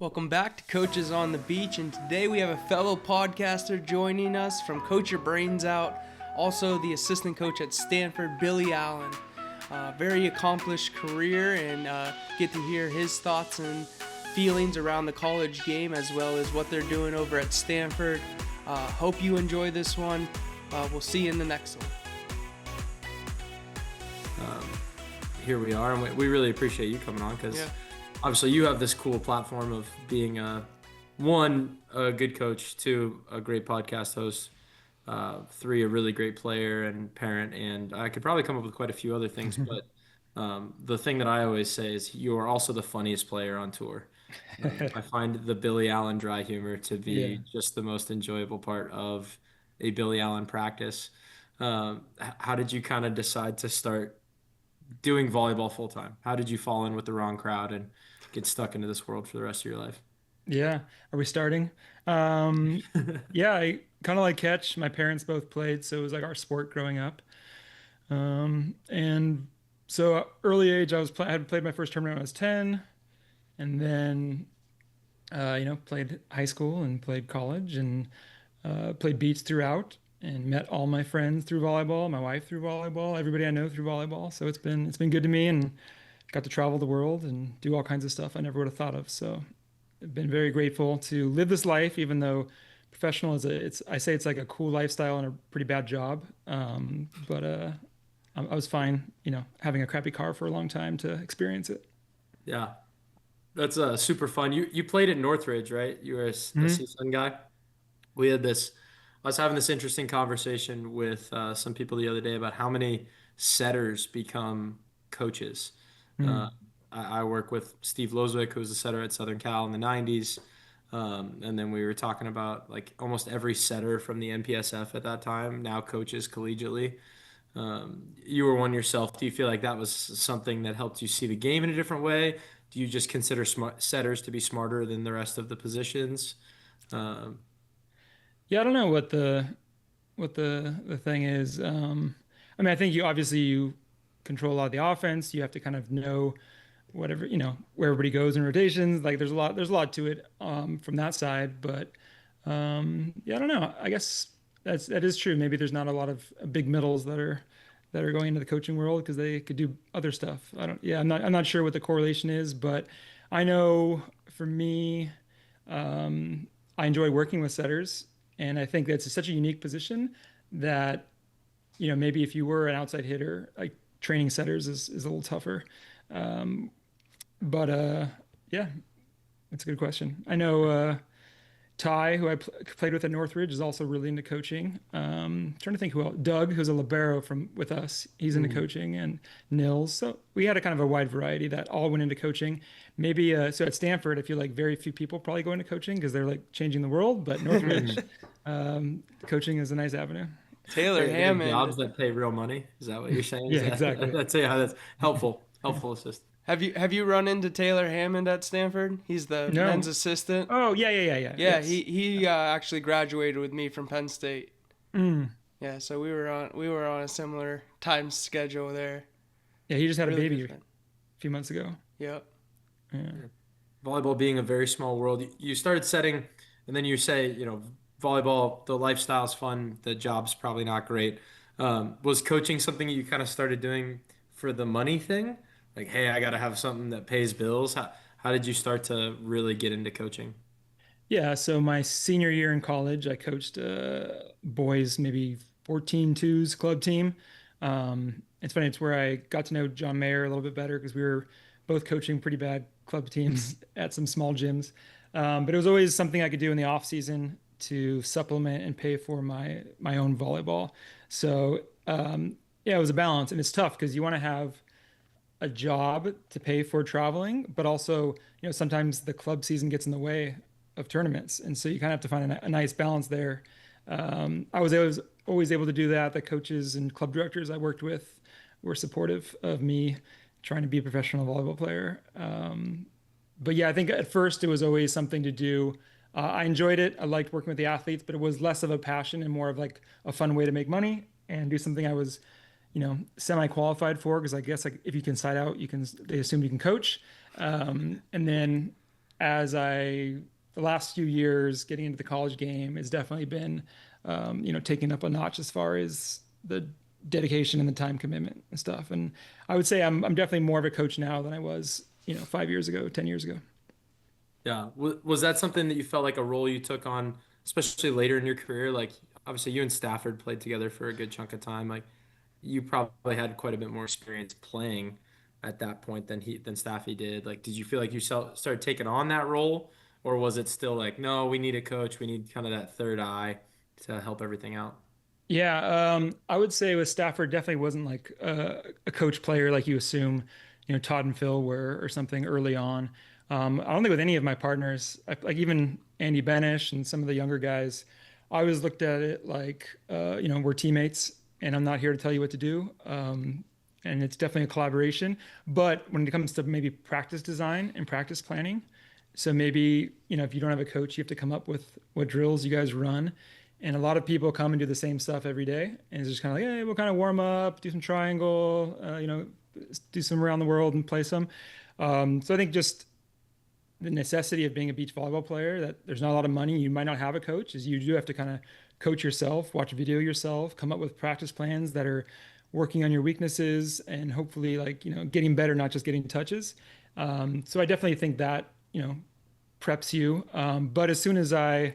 Welcome back to Coaches on the Beach, and today we have a fellow podcaster joining us from Coach Your Brains Out, also the assistant coach at Stanford, Billy Allen. Very accomplished career, and get to hear his thoughts and feelings around the college game as well as what they're doing over at Stanford. Hope you enjoy this one. We'll see you in the next one. Here we are, and we really appreciate you coming on because obviously you have this cool platform of being one, a good coach, two, a great podcast host, three, a really great player and parent, and I could probably come up with quite a few other things, but the thing that I always say is you are also the funniest player on tour. I find the Billy Allen dry humor to be just the most enjoyable part of a Billy Allen practice. How did you kind of decide to start doing volleyball full time? How did you fall in with the wrong crowd and get stuck into this world for the rest of your life? Yeah. Are we starting? Yeah, I kind of like catch. My parents both played, so it was like our sport growing up. And so early age, I had played my first tournament when I was 10, and then played high school and played college and played beats throughout and met all my friends through volleyball, my wife through volleyball, everybody I know through volleyball. So it's been good to me and got to travel the world and do all kinds of stuff I never would have thought of. So I've been very grateful to live this life, even though professional I say it's like a cool lifestyle and a pretty bad job. But I was fine, having a crappy car for a long time to experience it. Yeah, that's super fun. You played at Northridge, right? You were a CSUN guy. We had this. I was having this interesting conversation with some people the other day about how many setters become coaches. I work with Steve Loswick, who was a setter at Southern Cal in the 90s. And then we were talking about like almost every setter from the MPSF at that time now coaches collegiately. You were one yourself. Do you feel like that was something that helped you see the game in a different way? Do you just consider setters to be smarter than the rest of the positions? Yeah, I don't know what the thing is. I mean, I think you control a lot of the offense. You have to kind of know whatever, where everybody goes in rotations. Like there's a lot to it from that side. But yeah, I don't know. I guess that is true. Maybe there's not a lot of big middles that are going into the coaching world because they could do other stuff. I'm not sure what the correlation is, but I know for me, I enjoy working with setters. And I think that's such a unique position that, maybe if you were an outside hitter, like training setters is a little tougher. But yeah, that's a good question. I know Ty, who I played with at Northridge, is also really into coaching. Trying to think who else. Doug, who's a libero with us, he's into coaching, and Nils. So we had a kind of a wide variety that all went into coaching. Maybe so at Stanford, I feel like very few people probably go into coaching because they're like changing the world. But Northridge, coaching is a nice avenue. Taylor Hammond. Jobs that pay real money. Is that what you're saying? Yeah, exactly. That's helpful assist. Have you run into Taylor Hammond at Stanford? He's the men's assistant. Oh, yeah. Yeah, Yes. he actually graduated with me from Penn State. Mm. Yeah, so we were on a similar time schedule there. Yeah, he just had Really a baby good a friend. few months ago. Yep. Yeah. Volleyball being a very small world, you started setting, and then you say, volleyball, the lifestyle's fun, the job's probably not great. Was coaching something you kind of started doing for the money thing? Like, hey, I got to have something that pays bills. How did you start to really get into coaching? Yeah, so my senior year in college, I coached boys, maybe 14 twos club team. It's funny, it's where I got to know John Mayer a little bit better because we were both coaching pretty bad club teams at some small gyms. But it was always something I could do in the off season to supplement and pay for my own volleyball. So yeah, it was a balance, and it's tough because you want to have a job to pay for traveling, but also, sometimes the club season gets in the way of tournaments. And so you kind of have to find a nice balance there. I was always able to do that. The coaches and club directors I worked with were supportive of me trying to be a professional volleyball player. But yeah, I think at first it was always something to do. I enjoyed it. I liked working with the athletes, but it was less of a passion and more of like a fun way to make money and do something I was semi-qualified for, because I guess like if you can side out, they assume you can coach. And then the last few years getting into the college game has definitely been, taking up a notch as far as the dedication and the time commitment and stuff. And I would say I'm definitely more of a coach now than I was, 5 years ago, 10 years ago. Yeah. Was that something that you felt like a role you took on, especially later in your career? Like, obviously, you and Stafford played together for a good chunk of time. Like, you probably had quite a bit more experience playing at that point than Staffy did. Like, did you feel like you started taking on that role, or was it still like, no, we need a coach, we need kind of that third eye to help everything out? Yeah, I would say with Stafford definitely wasn't like a coach player like you assume, Todd and Phil were or something early on. I don't think with any of my partners, like even Andy Benish and some of the younger guys, I always looked at it like, we're teammates and I'm not here to tell you what to do. And it's definitely a collaboration. But when it comes to maybe practice design and practice planning, so maybe, if you don't have a coach, you have to come up with what drills you guys run. And a lot of people come and do the same stuff every day. And it's just kind of like, hey, we'll kind of warm up, do some triangle, do some around the world and play some. So I think just the necessity of being a beach volleyball player, that there's not a lot of money. You might not have a coach, is you do have to kind of coach yourself, watch a video yourself, come up with practice plans that are working on your weaknesses and hopefully like, getting better, not just getting touches. So I definitely think that, preps you. But as soon as I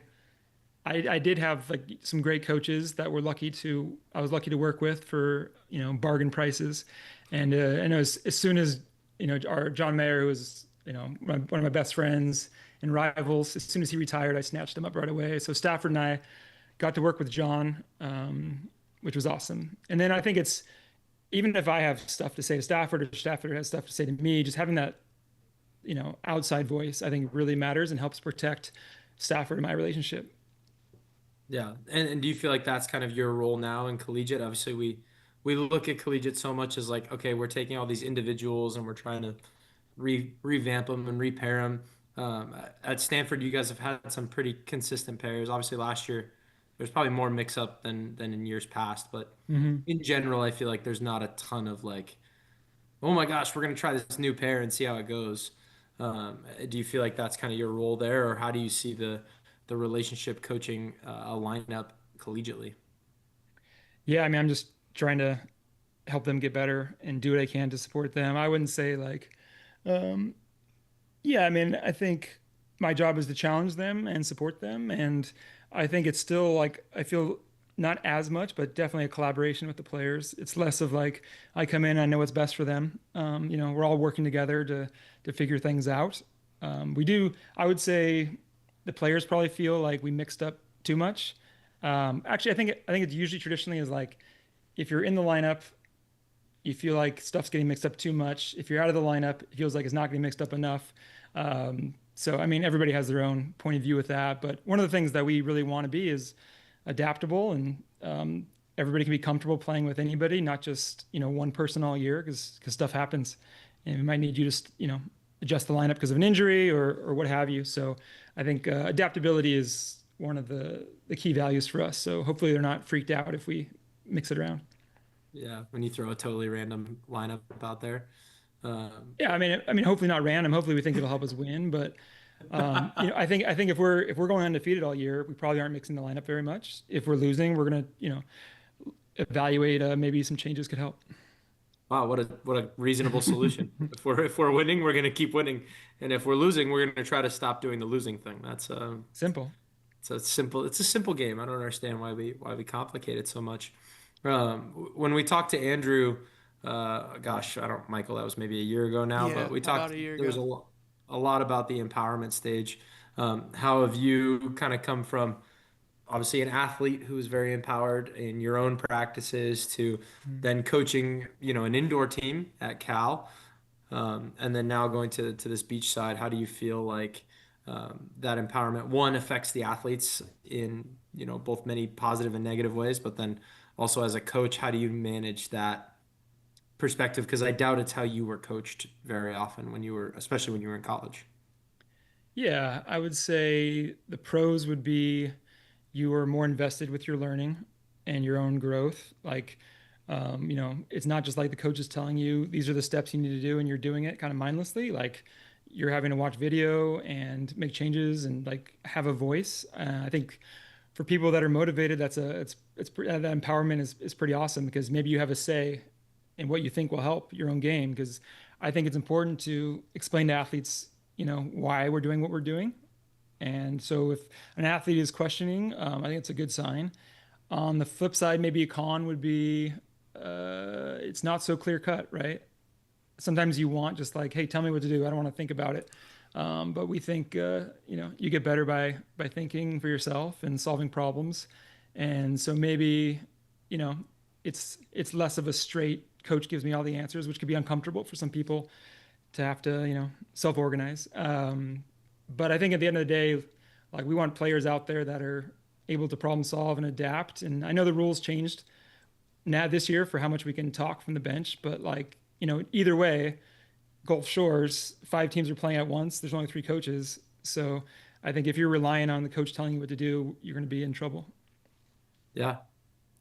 did have like some great coaches that I was lucky to work with for, bargain prices. And I know as soon as, our John Mayer, who was, one of my best friends and rivals, as soon as he retired, I snatched him up right away. So Stafford and I got to work with John, which was awesome. And then I think it's, even if I have stuff to say to Stafford or Stafford has stuff to say to me, just having that, outside voice, I think really matters and helps protect Stafford and my relationship. Yeah. And do you feel like that's kind of your role now in collegiate? Obviously, we look at collegiate so much as like, okay, we're taking all these individuals and we're trying to revamp them and repair them. At Stanford, you guys have had some pretty consistent pairs. Obviously, last year there's probably more mix up than in years past, but Mm-hmm. in general, I feel like there's not a ton of like, oh my gosh, we're gonna try this new pair and see how it goes. Do you feel like that's kind of your role there, or how do you see the relationship coaching a lineup collegiately? Yeah, I mean, I'm just trying to help them get better and do what I can to support them. I wouldn't say like, um, yeah, I mean, I think my job is to challenge them and support them. And I think it's still like, I feel not as much, but definitely a collaboration with the players. It's less of like, I come in, I know what's best for them. We're all working together to figure things out. I would say the players probably feel like we mixed up too much. Actually, I think it's usually traditionally is like, if you're in the lineup, you feel like stuff's getting mixed up too much. If you're out of the lineup, it feels like it's not getting mixed up enough. So, I mean, everybody has their own point of view with that. But one of the things that we really want to be is adaptable and everybody can be comfortable playing with anybody, not just, one person all year because stuff happens. And we might need you to, adjust the lineup because of an injury or what have you. So I think adaptability is one of the key values for us. So hopefully they're not freaked out if we mix it around. Yeah, when you throw a totally random lineup out there. Yeah, I mean, hopefully not random. Hopefully we think it'll help us win. But I think if we're going undefeated all year, we probably aren't mixing the lineup very much. If we're losing, we're gonna evaluate maybe some changes could help. Wow, what a reasonable solution. If we're winning, we're gonna keep winning, and if we're losing, we're gonna try to stop doing the losing thing. Simple. It's a simple game. I don't understand why we complicate it so much. When we talked to Andrew, gosh, I don't, Michael, that was maybe a year ago now, Yeah, but we about talked. a year There was ago. a lot about the empowerment stage. How have you kind of come from obviously an athlete who's very empowered in your own practices to Mm. then coaching, an indoor team at Cal, and then now going to this beach side? How do you feel like that empowerment one affects the athletes in both many positive and negative ways, but then also as a coach, how do you manage that perspective? Because I doubt it's how you were coached very often especially when you were in college. Yeah, I would say the pros would be you are more invested with your learning and your own growth. Like, it's not just like the coach is telling you these are the steps you need to do and you're doing it kind of mindlessly. Like, you're having to watch video and make changes and like have a voice. I think for people that are motivated, that empowerment is pretty awesome because maybe you have a say in what you think will help your own game. Because I think it's important to explain to athletes, why we're doing what we're doing. And so if an athlete is questioning, I think it's a good sign. On the flip side, maybe a con would be it's not so clear cut, right? Sometimes you want just like, hey, tell me what to do. I don't want to think about it. But we think, you get better by thinking for yourself and solving problems. And so maybe, you know, it's less of a straight coach gives me all the answers, which could be uncomfortable for some people to have to, self-organize. But I think at the end of the day, like we want players out there that are able to problem solve and adapt. And I know the rules changed now this year for how much we can talk from the bench, but like, either way, Gulf Shores, 5 teams are playing at once. There's only 3 coaches. So I think if you're relying on the coach telling you what to do, you're going to be in trouble. Yeah.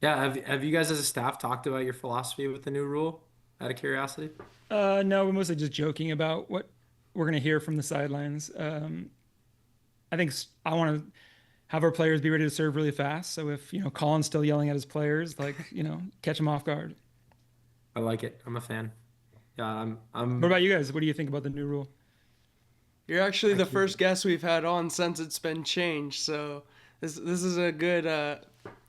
Yeah. Have you guys as a staff talked about your philosophy with the new rule out of curiosity? No, we're mostly just joking about what we're going to hear from the sidelines. I think I want to have our players be ready to serve really fast. So if, Colin's still yelling at his players, like, catch him off guard. I like it. I'm a fan. Yeah, What about you guys? What do you think about the new rule? You're actually the first guest we've had on since it's been changed. So this is a good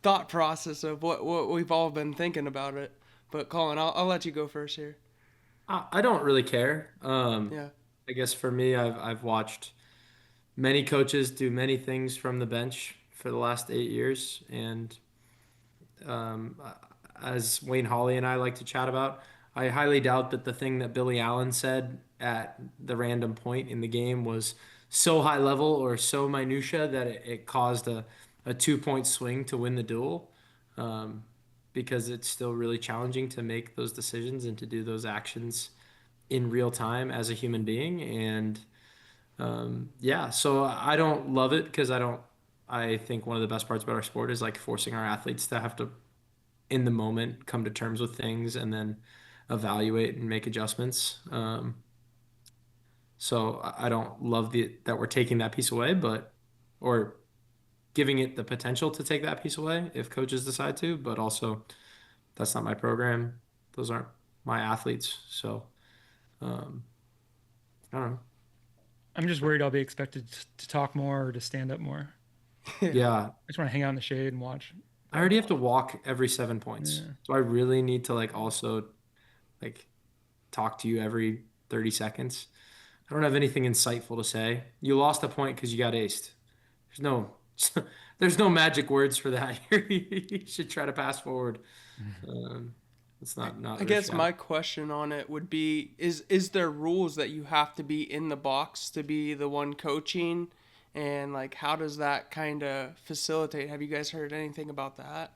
thought process of what we've all been thinking about it. But Colin, I'll let you go first here. I don't really care. Yeah. I guess for me, I've watched many coaches do many things from the bench for the last 8 years, and um, as Wayne Hawley and I like to chat about, I highly doubt that the thing that Billy Allen said at the random point in the game was so high level or so minutia that it caused a 2-point swing to win the duel. Because it's still really challenging to make those decisions and to do those actions in real time as a human being. And yeah, so I don't love it because I think one of the best parts about our sport is like forcing our athletes to have to, in the moment, come to terms with things and then evaluate and make adjustments. So I don't love that we're taking that piece away, or giving it the potential to take that piece away if coaches decide to, but also that's not my program. Those aren't my athletes. So, I don't know. I'm just worried I'll be expected to talk more or to stand up more. Yeah. I just want to hang out in the shade and watch. I already have to walk every 7 points. Yeah. So I really need to like also like talk to you every 30 seconds. I don't have anything insightful to say. You lost a point because you got aced. There's no there's no magic words for that. You should try to pass forward. It's not I guess my question on it would be, is there rules that you have to be in the box to be the one coaching? And like, how does that kind of facilitate? Have you guys heard anything about that?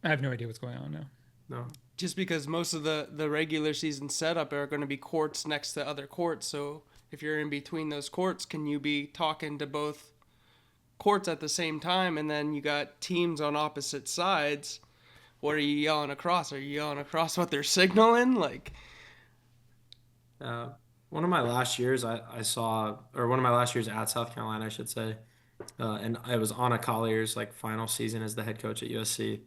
I have no idea what's going on now. No. Just because most of the regular season setup are going to be courts next to other courts. So if you're in between those courts, can you be talking to both courts at the same time? And then you got teams on opposite sides. What are you yelling across? Are you yelling across what they're signaling? Like, one of my last years I saw, or one of my last years at South Carolina, I should say, and I was Anna Collier's like final season as the head coach at USC,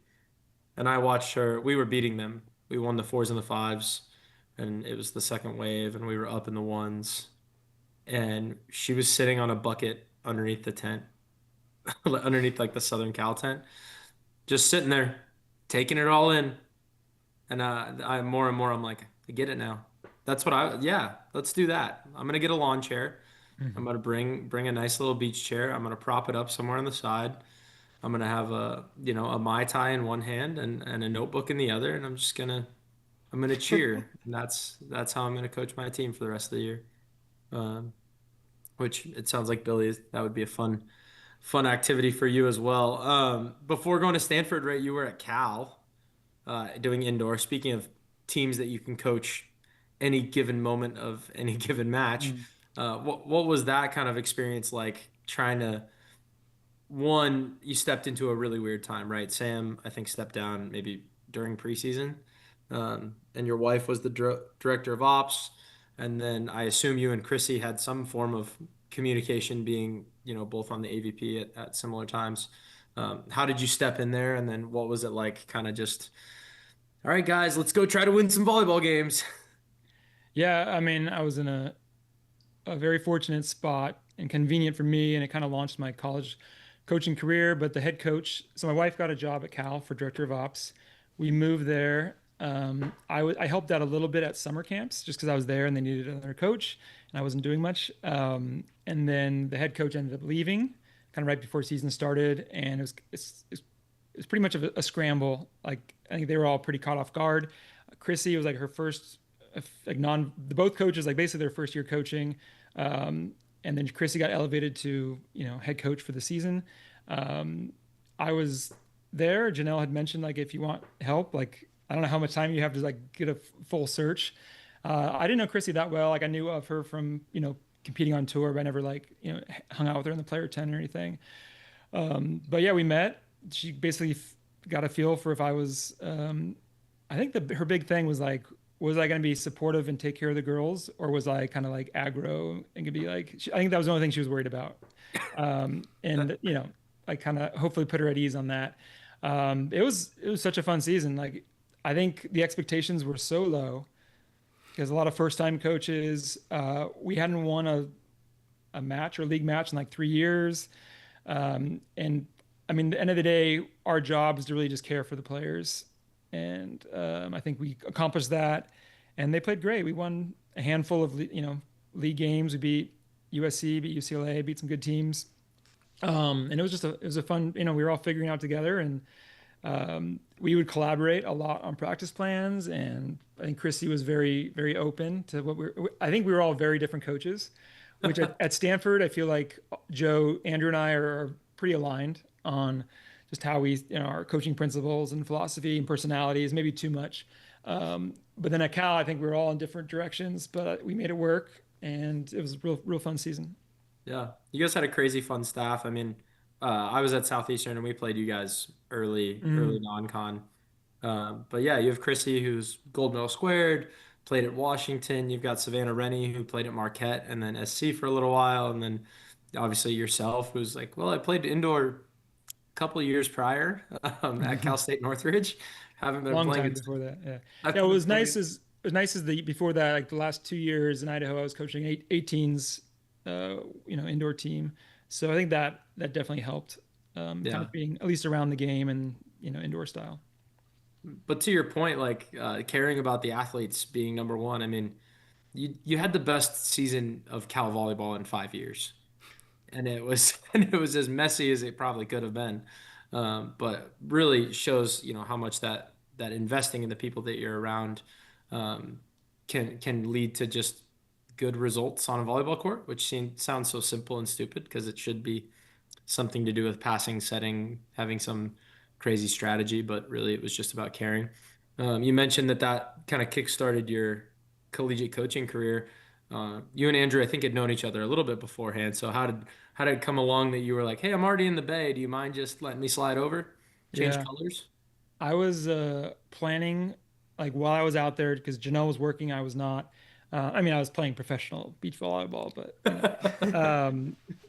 and I watched her. We were beating them. We won the 4s and the 5s, and it was the second wave, and we were up in the 1s, and she was sitting on a bucket underneath the tent, underneath like the Southern Cal tent, just sitting there, taking it all in. And I more and more I'm like, I get it now. That's what yeah, let's do that. I'm gonna get a lawn chair. I'm gonna bring a nice little beach chair. I'm gonna prop it up somewhere on the side. I'm gonna have a Mai Tai in one hand and a notebook in the other, and I'm gonna cheer. And that's how I'm gonna coach my team for the rest of the year. Which it sounds like Billy, that would be a fun activity for you as well. Before going to Stanford, right, you were at Cal doing indoor. Speaking of teams that you can coach any given moment of any given match, what was that kind of experience like trying to, one, you stepped into a really weird time, right? Sam, I think, stepped down maybe during preseason, and your wife was the director of ops, And then I assume you and Chrissy had some form of communication, being, both on the AVP at similar times. How did you step in there? And then what was it like, kind of just, all right, guys, let's go try to win some volleyball games? Yeah, I mean, I was in a very fortunate spot and convenient for me, and it kind of launched my college coaching career. But the head coach, so my wife got a job at Cal for director of ops. We moved there. I helped out a little bit at summer camps just because I was there and they needed another coach and I wasn't doing much. And then the head coach ended up leaving kind of right before season started, and it's pretty much of a scramble. Like I think they were all pretty caught off guard. Chrissy was like her first, both coaches like basically their first year coaching. And then Chrissy got elevated to, head coach for the season. I was there. Janelle had mentioned like if you want help, like I don't know how much time you have to like get a full search. I didn't know Chrissy that well. Like I knew of her from, competing on tour, but I never like, hung out with her in the player tent or anything. But yeah, we met. She basically got a feel for if I was, I think her big thing was like, was I going to be supportive and take care of the girls, or was I kind of like aggro and could be like, I think that was the only thing she was worried about. And I kind of hopefully put her at ease on that. It was such a fun season. Like, I think the expectations were so low because a lot of first time coaches, we hadn't won a match or league match in like 3 years. And I mean, at the end of the day, our job is to really just care for the players. And I think we accomplished that, and they played great. We won a handful of league games. We beat USC, beat UCLA, beat some good teams, and it was a fun. We were all figuring out together, and we would collaborate a lot on practice plans. And I think Christy was very very open to I think we were all very different coaches, which at Stanford I feel like Andrew, and I are pretty aligned on just how we, our coaching principles and philosophy and personalities, maybe too much. But then at Cal, I think we were all in different directions, but we made it work, and it was a real fun season. Yeah. You guys had a crazy fun staff. I mean, I was at Southeastern and we played you guys early non-con. But yeah, you have Chrissy, who's gold medal squared, played at Washington. You've got Savannah Rennie, who played at Marquette and then SC for a little while. And then obviously yourself, who's like, well, I played indoor couple of years prior at Cal State Northridge. Haven't been long playing time before that. Yeah, it was nice as the before that, like the last 2 years in Idaho, I was coaching 18s, indoor team. So I think that definitely helped, kind of being at least around the game and indoor style. But to your point, like caring about the athletes being number one. I mean, you had the best season of Cal volleyball in 5 years. And it was as messy as it probably could have been, but really shows how much that investing in the people that you're around can lead to just good results on a volleyball court, which sounds so simple and stupid because it should be something to do with passing, setting, having some crazy strategy, but really it was just about caring. You mentioned that kind of kickstarted your collegiate coaching career. You and Andrew, I think, had known each other a little bit beforehand. So how did it come along that you were like, hey, I'm already in the Bay. Do you mind just letting me slide over, change colors? I was planning, like while I was out there, because Janelle was working, I was not. I mean, I was playing professional beach volleyball, but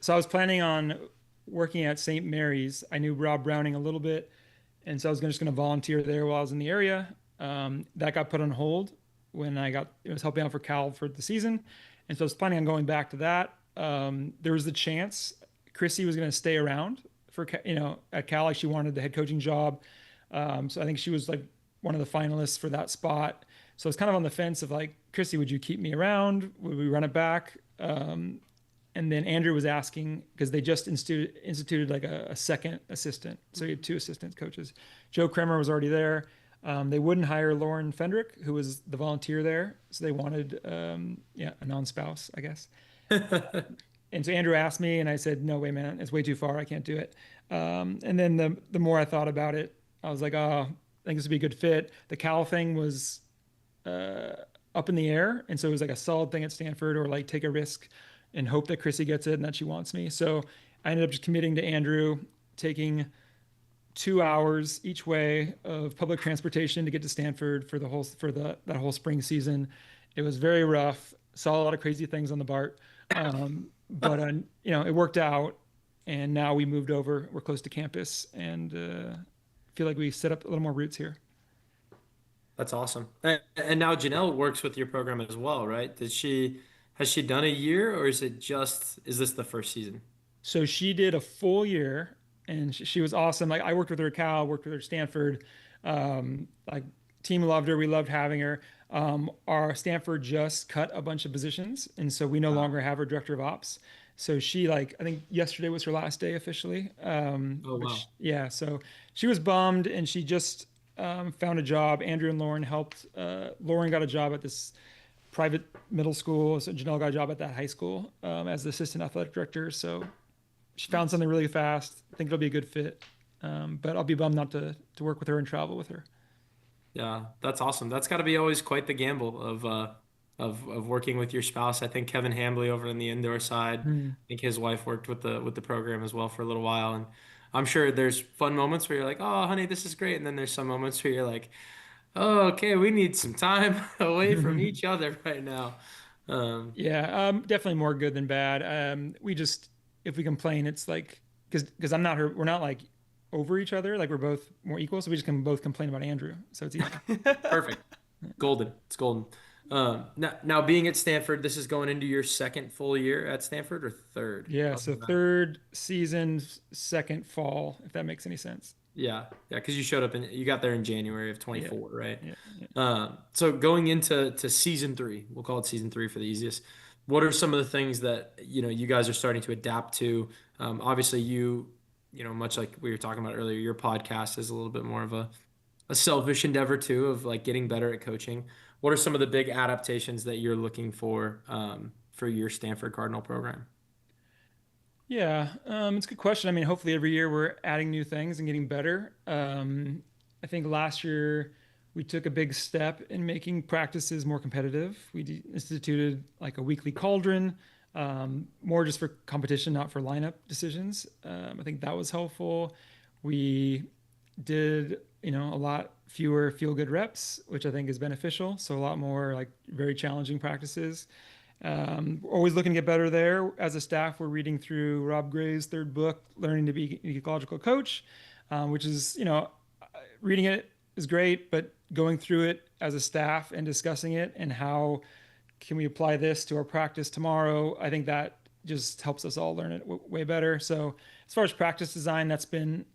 so I was planning on working at St. Mary's. I knew Rob Browning a little bit, and so I was just going to volunteer there while I was in the area. That got put on hold when I was helping out for Cal for the season. And so I was planning on going back to that. There was the chance Chrissy was going to stay around for, at Cal. Like she wanted the head coaching job. So I think she was like one of the finalists for that spot. So it's kind of on the fence of like, Chrissy, would you keep me around? Would we run it back? And then Andrew was asking, because they just instituted like a second assistant. So you had 2 assistant coaches. Joe Kremer was already there. They wouldn't hire Lauren Fendrick, who was the volunteer there. So they wanted, a non-spouse, I guess. And so Andrew asked me, and I said, no way, man, it's way too far. I can't do it. And then the more I thought about it, I was like, oh, I think this would be a good fit. The Cal thing was up in the air. And so it was like a solid thing at Stanford, or like take a risk and hope that Chrissy gets it and that she wants me. So I ended up just committing to Andrew, taking 2 hours each way of public transportation to get to Stanford for that whole spring season. It was very rough. saw a lot of crazy things on the BART. But it worked out, and now we moved over. We're close to campus, and feel like we set up a little more roots here. That's awesome. And now Janelle works with your program as well, right? Has she done a year, or is this the first season? So she did a full year, and she was awesome. Like, I worked with her at Cal, worked with her at Stanford. Like, team loved her. We loved having her. Our Stanford just cut a bunch of positions, and so we no longer have our director of ops. So she, like, I think yesterday was her last day officially. Oh, wow. Yeah, so she was bummed, and she just found a job. Andrew and Lauren helped. Lauren got a job at this private middle school, so Janelle got a job at that high school as the assistant athletic director. So she found something really fast. I think it'll be a good fit. But I'll be bummed not to work with her and travel with her. Yeah, that's awesome. That's got to be always quite the gamble of working with your spouse. I think Kevin Hambley over on the indoor side, I think his wife worked with the program as well for a little while, and I'm sure there's fun moments where you're like, "Oh, honey, this is great," and then there's some moments where you're like, "Oh, okay, we need some time away from each other right now." Yeah, definitely more good than bad. We just, if we complain, it's like, because I'm not her, we're not like over each other, like we're both more equal, so we just can both complain about Andrew, so it's easy. Perfect. Golden. It's golden. Now being at Stanford, this is going into your second full year at Stanford, or third? Yeah, so third season, second fall, if that makes any sense. Yeah, because you got there in January of 24, right? Yeah. So going into season 3, we'll call it season 3 for the easiest. What are some of the things that you guys are starting to adapt to? Obviously, much like we were talking about earlier, your podcast is a little bit more of a selfish endeavor too, of like getting better at coaching. What are some of the big adaptations that you're looking for your Stanford Cardinal program? Yeah, it's a good question. I mean, hopefully every year we're adding new things and getting better. I think last year we took a big step in making practices more competitive. We instituted like a weekly cauldron, more just for competition, not for lineup decisions. I think that was helpful. We did, a lot fewer feel-good reps, which I think is beneficial. So a lot more like very challenging practices. Always looking to get better there. As a staff, we're reading through Rob Gray's third book, Learning to Be an Ecological Coach, which is, reading it is great, but going through it as a staff and discussing it and how can we apply this to our practice tomorrow, I think that just helps us all learn it way better. So as far as practice design, that's been,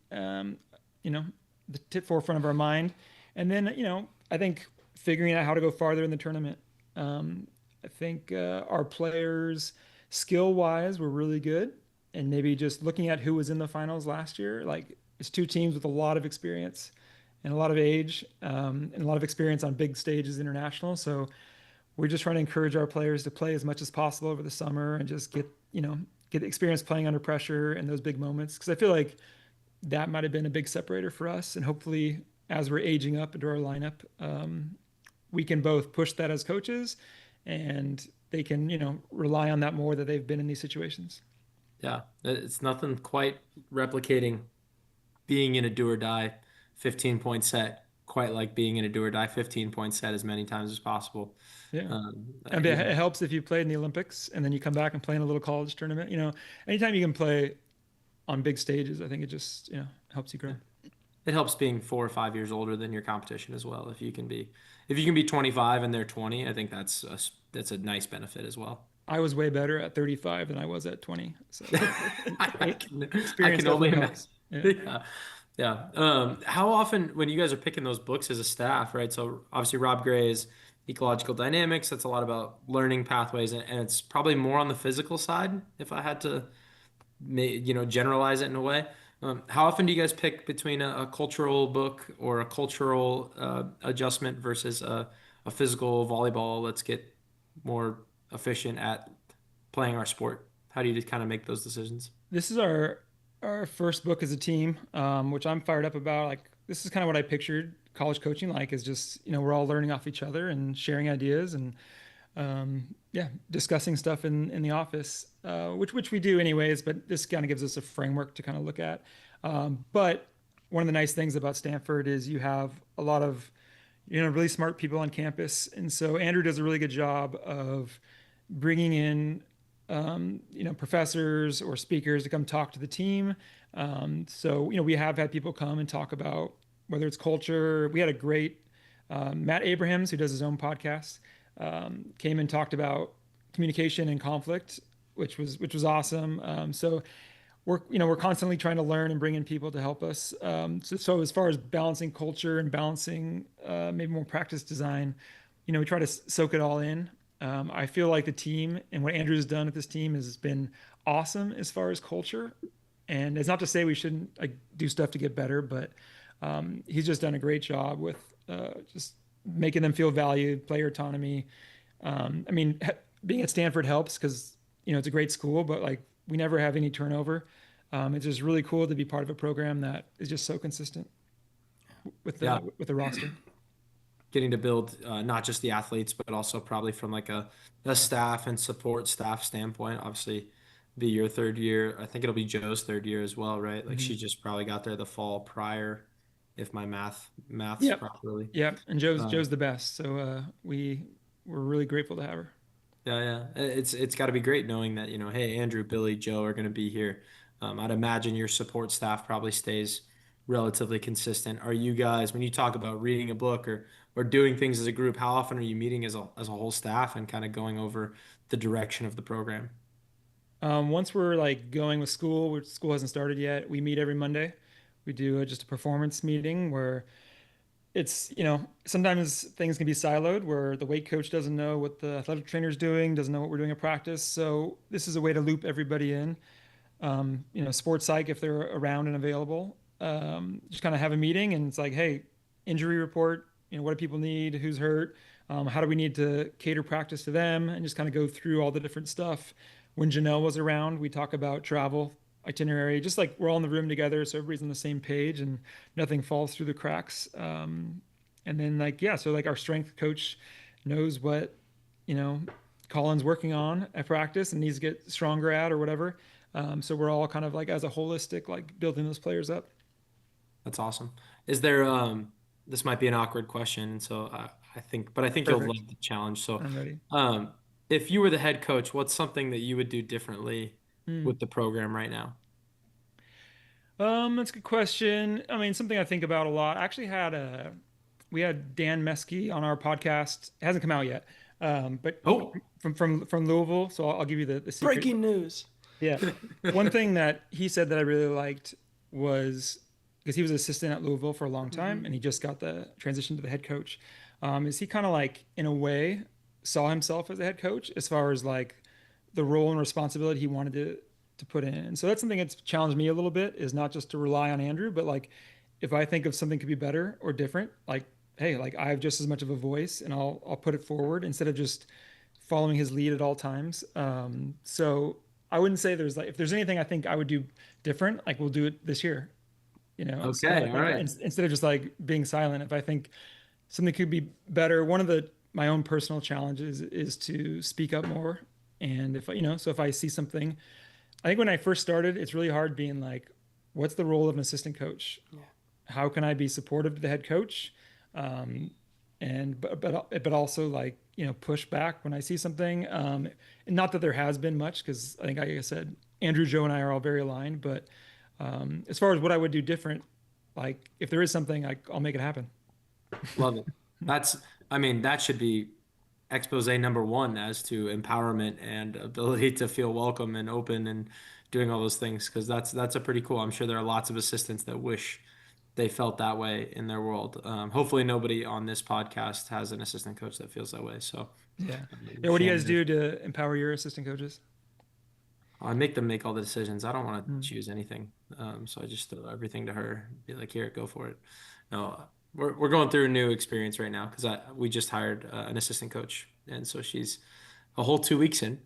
the forefront of our mind. And then, I think figuring out how to go farther in the tournament. I think our players, skill-wise, were really good. And maybe just looking at who was in the finals last year, like it's two teams with a lot of experience and a lot of age and a lot of experience on big stages international. So we're just trying to encourage our players to play as much as possible over the summer and just get experience playing under pressure and those big moments. Because I feel like that might have been a big separator for us. And hopefully, as we're aging up into our lineup, we can both push that as coaches and they can, rely on that more that they've been in these situations. Yeah, it's nothing quite replicating being in a do or die 15-point set, quite like being in a do or die 15-point set as many times as possible. Yeah. And it helps if you played in the Olympics and then you come back and play in a little college tournament. Anytime you can play on big stages, I think it just, helps you grow. It helps being 4 or 5 years older than your competition as well. If you can be 25 and they're 20, I think that's a nice benefit as well. I was way better at 35 than I was at 20. So I can only imagine. Yeah. How often, when you guys are picking those books as a staff, right? So obviously Rob Gray's Ecological Dynamics, that's a lot about learning pathways, and it's probably more on the physical side, if I had to, generalize it in a way. How often do you guys pick between a cultural book or a cultural adjustment versus a physical volleyball? Let's get more efficient at playing our sport. How do you just kind of make those decisions? This is our first book as a team, which I'm fired up about. Like, this is kind of what I pictured college coaching like, is just, we're all learning off each other and sharing ideas and discussing stuff in the office, which we do anyways, but this kind of gives us a framework to kind of look at. But one of the nice things about Stanford is you have a lot of, really smart people on campus. And so Andrew does a really good job of bringing in professors or speakers to come talk to the team. So we have had people come and talk about whether it's culture. We had a great Matt Abrahams, who does his own podcast, came and talked about communication and conflict, which was awesome. So we're constantly trying to learn and bring in people to help us. So as far as balancing culture and balancing maybe more practice design, we try to soak it all in. I feel like the team and what Andrew's done with this team has been awesome as far as culture. And it's not to say we shouldn't do stuff to get better, but he's just done a great job with just making them feel valued, player autonomy. I mean, being at Stanford helps because it's a great school, but we never have any turnover. It's just really cool to be part of a program that is just so consistent with the roster. Getting to build not just the athletes, but also probably from a staff and support staff standpoint. Obviously, be your third year. I think it'll be Joe's third year as well, right? Like she just probably got there the fall prior, if my math's Yep. properly. Yeah, and Joe's the best. So we're really grateful to have her. Yeah. It's got to be great knowing that, hey, Andrew, Billy, Joe are going to be here. I'd imagine your support staff probably stays relatively consistent. Are you guys, when you talk about reading a book or doing things as a group, how often are you meeting as a whole staff and kind of going over the direction of the program? Once we're going with school, which school hasn't started yet, we meet every Monday. We do just a performance meeting where it's, sometimes things can be siloed where the weight coach doesn't know what the athletic trainer is doing, doesn't know what we're doing at practice. So this is a way to loop everybody in. Sports psych, if they're around and available, just kind of have a meeting and it's hey, injury report, what do people need? Who's hurt? How do we need to cater practice to them? And just kind of go through all the different stuff. When Janelle was around, we talk about travel, itinerary, just we're all in the room together. So everybody's on the same page and nothing falls through the cracks. And then so our strength coach knows what, Colin's working on at practice and needs to get stronger at or whatever. So we're all kind of as a holistic, building those players up. That's awesome. Is there, this might be an awkward question. So I think Perfect. You'll like the challenge. So I'm ready. If you were the head coach, what's something that you would do differently with the program right now? That's a good question. I mean, something I think about a lot. I actually we had Dan Meskey on our podcast. It hasn't come out yet. But from Louisville. So I'll give you the secret. Breaking news. Yeah. One thing that he said that I really liked was because he was an assistant at Louisville for a long time and he just got the transition to the head coach. Is he kind of in a way saw himself as a head coach as far as the role and responsibility he wanted to put in. And so that's something that's challenged me a little bit is not just to rely on Andrew, but if I think of something could be better or different, hey, I have just as much of a voice and I'll put it forward instead of just following his lead at all times. So I wouldn't say there's if there's anything I think I would do different, we'll do it this year, Okay. All right. Instead of just being silent. If I think something could be better, one of my own personal challenges is to speak up more. And if I see something, I think when I first started, it's really hard being what's the role of an assistant coach? Yeah. How can I be supportive to the head coach? But also push back when I see something. And not that there has been much, because I think, like I said, Andrew, Joe, and I are all very aligned. But as far as what I would do different, if there is something, I'll make it happen. Love it. That should be expose number one as to empowerment and ability to feel welcome and open and doing all those things. Cause that's a pretty cool. I'm sure there are lots of assistants that wish they felt that way in their world. Hopefully nobody on this podcast has an assistant coach that feels that way. So yeah. What do you guys do to empower your assistant coaches? I make them make all the decisions. I don't want to choose anything. So I just throw everything to her, be here, go for it. No, we're going through a new experience right now because we just hired an assistant coach, and so she's a whole 2 weeks in,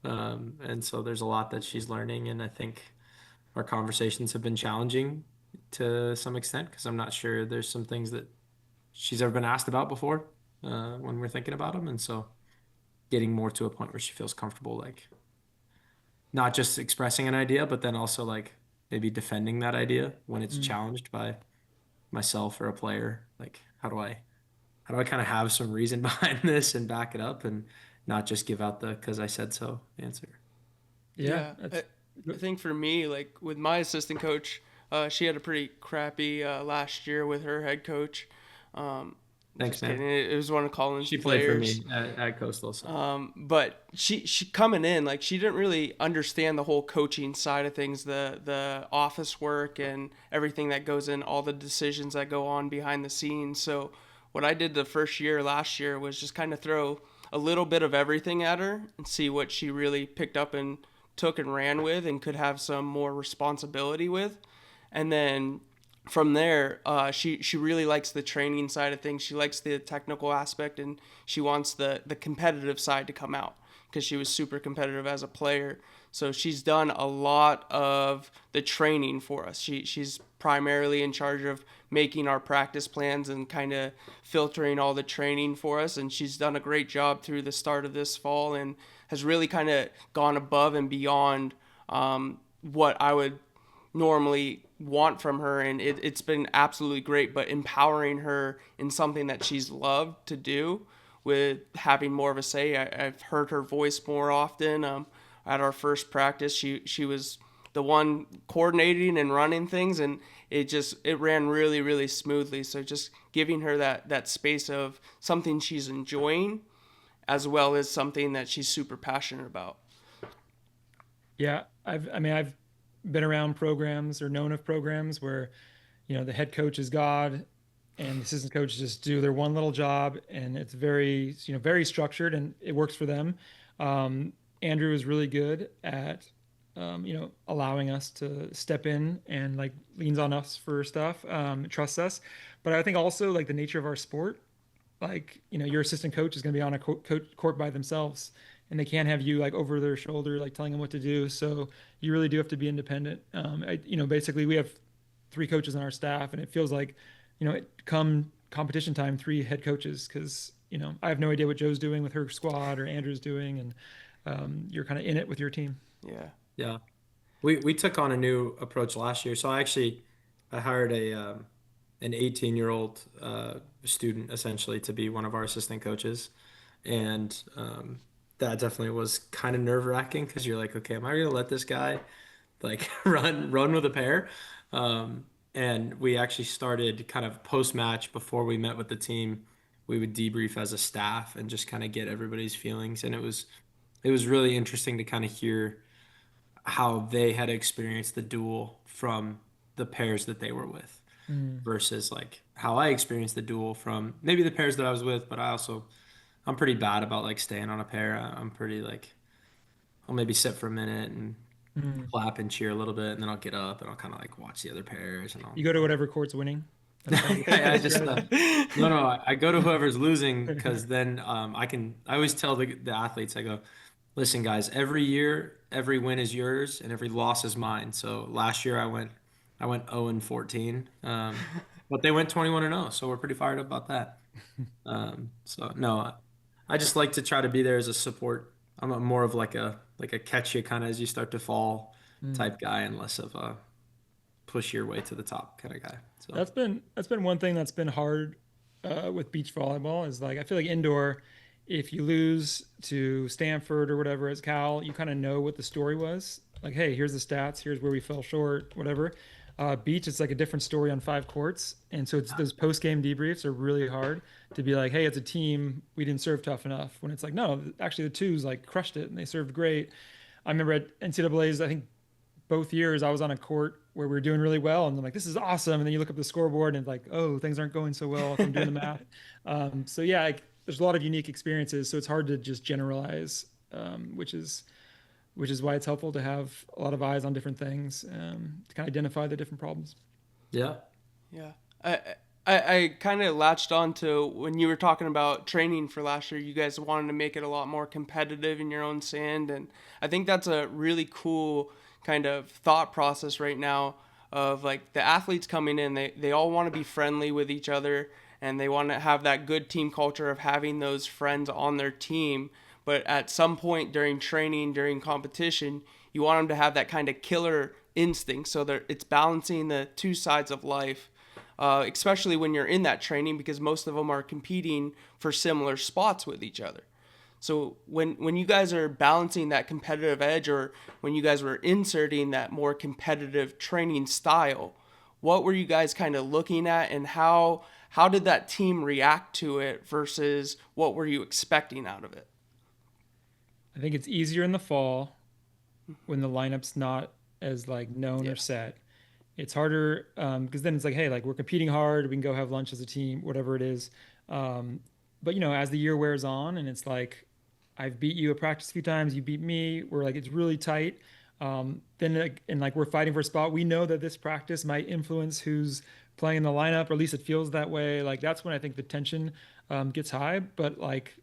and so there's a lot that she's learning, and I think our conversations have been challenging to some extent because I'm not sure there's some things that she's ever been asked about before when we're thinking about them, and so getting more to a point where she feels comfortable, not just expressing an idea, but then also maybe defending that idea when it's challenged by myself or a player. How do I kind of have some reason behind this and back it up and not just give out the "because I said so" answer. Yeah. I think for me, like with my assistant coach, she had a pretty crappy last year with her head coach. Thanks, man. It was one of Colin's She players. played for me at Coastal. So. But she coming in, like she didn't really understand the whole coaching side of things, the office work and everything that goes in, all the decisions that go on behind the scenes. So what I did the first year last year was just kind of throw a little bit of everything at her and see what she really picked up and took and ran with and could have some more responsibility with. And then from there, she really likes the training side of things. She likes the technical aspect, and she wants the competitive side to come out because she was super competitive as a player. So she's done a lot of the training for us. She's primarily in charge of making our practice plans and kind of filtering all the training for us. And she's done a great job through the start of this fall and has really kind of gone above and beyond what I would normally want from her, and it's been absolutely great. But empowering her in something that she's loved to do, with having more of a say, I've heard her voice more often. At our first practice, she was the one coordinating and running things, and it ran really, really smoothly. So just giving her that space of something she's enjoying, as well as something that she's super passionate about. Yeah, I've been around programs or known of programs where, the head coach is God and the assistant coaches just do their one little job, and it's very, very structured and it works for them. Andrew is really good at, allowing us to step in and like leans on us for stuff, trusts us. But I think also like the nature of our sport, like, your assistant coach is going to be on a court by themselves, and they can't have you like over their shoulder, like telling them what to do. So you really do have to be independent. Basically we have 3 coaches on our staff, and it feels like, come competition time, 3 head coaches. Cause I have no idea what Joe's doing with her squad or Andrew's doing. And you're kind of in it with your team. Yeah. Yeah. We took on a new approach last year. So I hired an 18-year-old student essentially to be one of our assistant coaches. And, that definitely was kind of nerve-wracking because you're like, okay, am I going to let this guy like run with a pair? And we actually started kind of post-match before we met with the team. We would debrief as a staff and just kind of get everybody's feelings. And it was really interesting to kind of hear how they had experienced the duel from the pairs that they were with versus like how I experienced the duel from maybe the pairs that I was with, but I'm pretty bad about like staying on a pair. I'm pretty like, I'll maybe sit for a minute and clap and cheer a little bit, and then I'll get up and I'll kind of like watch the other pairs. And you go to whatever court's winning. I just no. I go to whoever's losing because then I always tell the athletes, I go, listen guys, every year every win is yours and every loss is mine. So last year I went 0-14, but they went 21-0, so we're pretty fired up about that. So no. I just like to try to be there as a support. I'm more of like a catch you kind of as you start to fall type guy, and less of a push your way to the top kind of guy. So that's been one thing that's been hard with beach volleyball is like I feel like indoor, if you lose to Stanford or whatever as Cal, you kind of know what the story was. Like, hey, here's the stats, here's where we fell short, whatever. Beach, it's like a different story on 5 courts. And so those post-game debriefs are really hard to be like, hey, as a team, we didn't serve tough enough. When it's like, no, actually the 2s like crushed it and they served great. I remember at NCAA's, I think both years I was on a court where we were doing really well. And I'm like, this is awesome. And then you look up the scoreboard and it's like, oh, things aren't going so well if I'm doing the math. So yeah, like, there's a lot of unique experiences. So it's hard to just generalize, which is why it's helpful to have a lot of eyes on different things to kind of identify the different problems. Yeah. Yeah. I kind of latched on to when you were talking about training for last year, you guys wanted to make it a lot more competitive in your own sand. And I think that's a really cool kind of thought process right now of like the athletes coming in, they all want to be friendly with each other and they want to have that good team culture of having those friends on their team. But at some point during training, during competition, you want them to have that kind of killer instinct so that it's balancing the 2 sides of life, especially when you're in that training because most of them are competing for similar spots with each other. So when you guys are balancing that competitive edge, or when you guys were inserting that more competitive training style, what were you guys kind of looking at, and how did that team react to it versus what were you expecting out of it? I think it's easier in the fall when the lineup's not as like known or set. It's harder because then it's like, hey, like we're competing hard. We can go have lunch as a team, whatever it is. But as the year wears on, and it's like, I've beat you at practice a few times, you beat me. We're like, it's really tight. And like we're fighting for a spot. We know that this practice might influence who's playing in the lineup, or at least it feels that way. Like that's when I think the tension gets high. But like,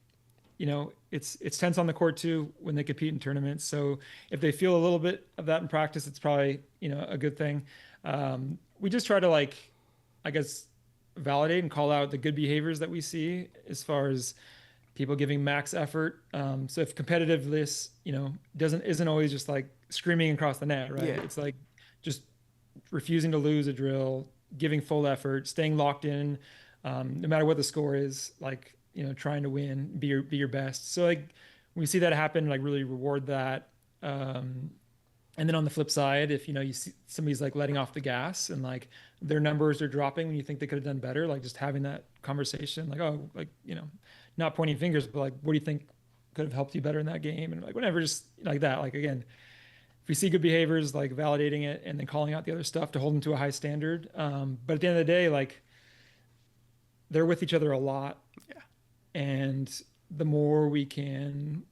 it's tense on the court too when they compete in tournaments. So if they feel a little bit of that in practice, it's probably a good thing. We just try to like, I guess, validate and call out the good behaviors that we see as far as people giving max effort. So if competitiveness, isn't always just like screaming across the net, right? Yeah. It's like just refusing to lose a drill, giving full effort, staying locked in, no matter what the score is, like, trying to win, be your best. So like we see that happen, like really reward that. And then on the flip side, if you see somebody's like letting off the gas and like their numbers are dropping and you think they could have done better, like just having that conversation, like, oh, like, not pointing fingers, but like, what do you think could have helped you better in that game? And like, whatever, just like that. Like, again, if we see good behaviors, like validating it and then calling out the other stuff to hold them to a high standard. But at the end of the day, like they're with each other a lot. Yeah. And the more we can,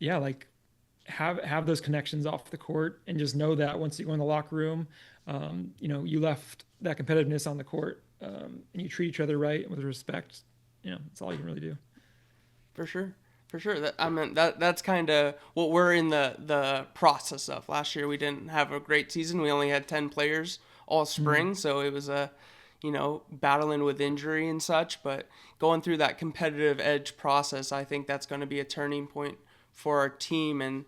like have those connections off the court, and just know that once you go in the locker room, you left that competitiveness on the court, and you treat each other right with respect. That's all you can really do. For sure. That's kind of what we're in the process of. Last year we didn't have a great season. We only had 10 players all spring, so it was battling with injury and such. But going through that competitive edge process, I think that's going to be a turning point for our team, and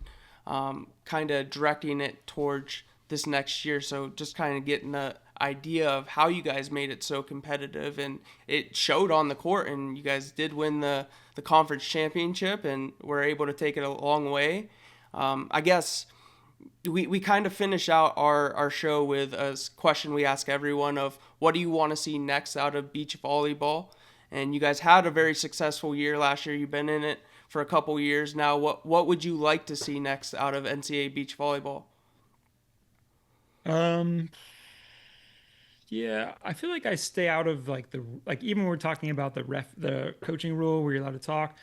kind of directing it towards this next year. So just kind of getting the idea of how you guys made it so competitive, and it showed on the court, and you guys did win the conference championship and were able to take it a long way. I guess we kind of finish out our show with a question we ask everyone of, what do you want to see next out of beach volleyball? And you guys had a very successful year last year. You've been in it for a couple years now. What would you like to see next out of NCAA beach volleyball? Yeah, I feel like I stay out of like even when we're talking about the coaching rule where you're allowed to talk,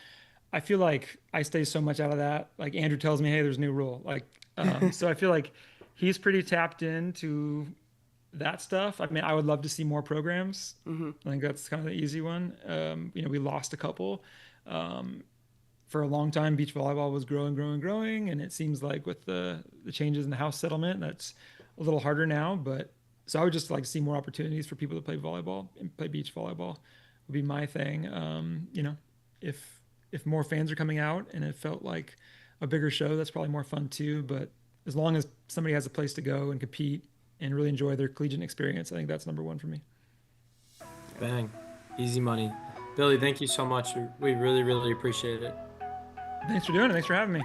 I feel like I stay so much out of that. Like Andrew tells me, hey, there's a new rule. Like, so I feel like he's pretty tapped into that stuff. I mean, I would love to see more programs. I think that's kind of the easy one. We lost a couple. For a long time, beach volleyball was growing. And it seems like with the changes in the House settlement, that's a little harder now. But so I would just like to see more opportunities for people to play volleyball and play beach volleyball would be my thing. If more fans are coming out and it felt like a bigger show, that's probably more fun too. But as long as somebody has a place to go and compete and really enjoy their collegiate experience, I think that's number one for me. Bang. Easy money. Billy, thank you so much. We really, really appreciate it. Thanks for doing it. Thanks for having me.